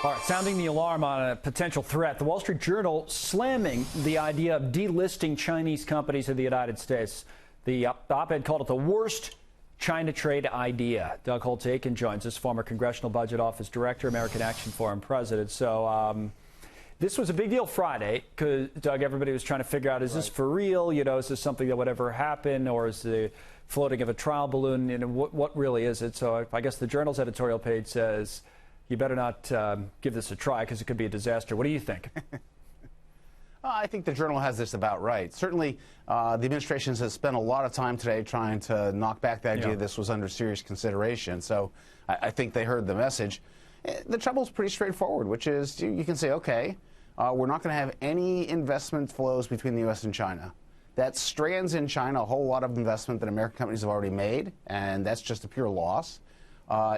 All right, sounding the alarm on a potential threat. The Wall Street Journal slamming the idea of delisting Chinese companies in the United States. The op-ed called it the worst China trade idea. Doug Holtz-Eakin joins us, former Congressional Budget Office Director, American Action Forum President. So this was a big deal Friday because, Doug, everybody was trying to figure out, is this for real? You know, is this something that would ever happen? Or is the floating of a trial balloon? You know, what really is it? So I guess the Journal's editorial page says, you better not give this a try because it could be a disaster. What do you think? I think the Journal has this about right. Certainly, the administration has spent a lot of time today trying to knock back the idea this was under serious consideration. So I think they heard the message. The trouble is pretty straightforward, which is you can say, okay, we're not going to have any investment flows between the U.S. and China. That strands in China a whole lot of investment that American companies have already made, and that's just a pure loss.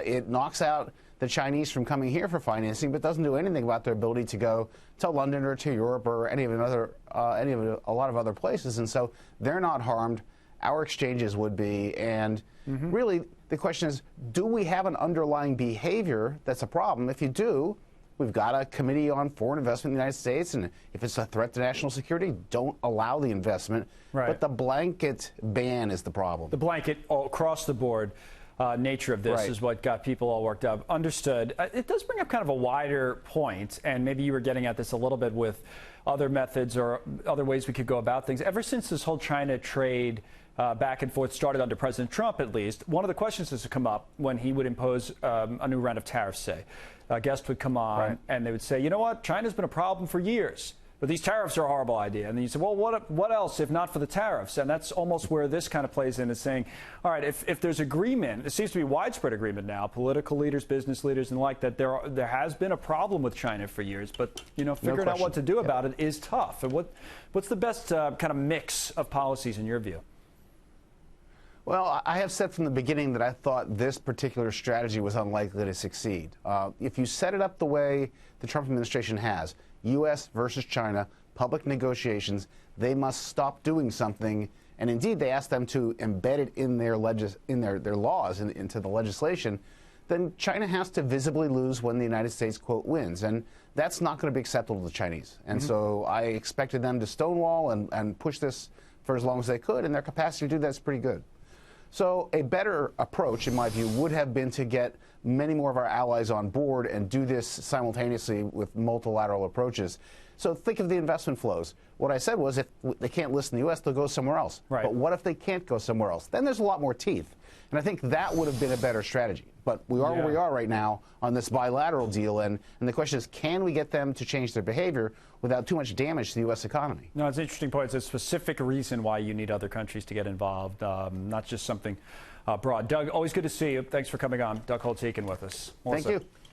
It knocks out the Chinese from coming here for financing, but doesn't do anything about their ability to go to London or to Europe or a lot of other places. And so they're not harmed. Our exchanges would be. And really, the question is, do we have an underlying behavior that's a problem? If you do, we've got a committee on foreign investment in the United States, and if it's a threat to national security, don't allow the investment. Right. But the blanket ban is the problem. The blanket across the board nature of this is what got people all worked up. Understood. It does bring up kind of a wider point, and maybe you were getting at this a little bit with other methods or other ways we could go about things. Ever since this whole China trade back and forth started under President Trump, at least, one of the questions has come up when he would impose a new round of tariffs, say. A guest would come on and they would say, you know what, China's been a problem for years. But these tariffs are a horrible idea. And then you say, well, what else if not for the tariffs? And that's almost where this kind of plays in, is saying, all right, if there's agreement, it seems to be widespread agreement now, political leaders, business leaders, and like that, there has been a problem with China for years. But, you know, figuring out what to do about it is tough. And what's the best kind of mix of policies in your view? Well, I have said from the beginning that I thought this particular strategy was unlikely to succeed. If you set it up the way the Trump administration has, U.S. versus China, public negotiations, they must stop doing something. And indeed, they asked them to embed it in their laws, into the legislation. Then China has to visibly lose when the United States, quote, wins. And that's not going to be acceptable to the Chinese. And so I expected them to stonewall and push this for as long as they could. And their capacity to do that's pretty good. So a better approach, in my view, would have been to get many more of our allies on board and do this simultaneously with multilateral approaches. So think of the investment flows. What I said was, if they can't list in the U.S., they'll go somewhere else. Right. But what if they can't go somewhere else? Then there's a lot more teeth. And I think that would have been a better strategy. But we are where we are right now on this bilateral deal. And the question is, can we get them to change their behavior without too much damage to the U.S. economy? No, it's an interesting point. It's a specific reason why you need other countries to get involved, not just something broad. Doug, always good to see you. Thanks for coming on. Doug Holtz-Eakin with us. Thank you.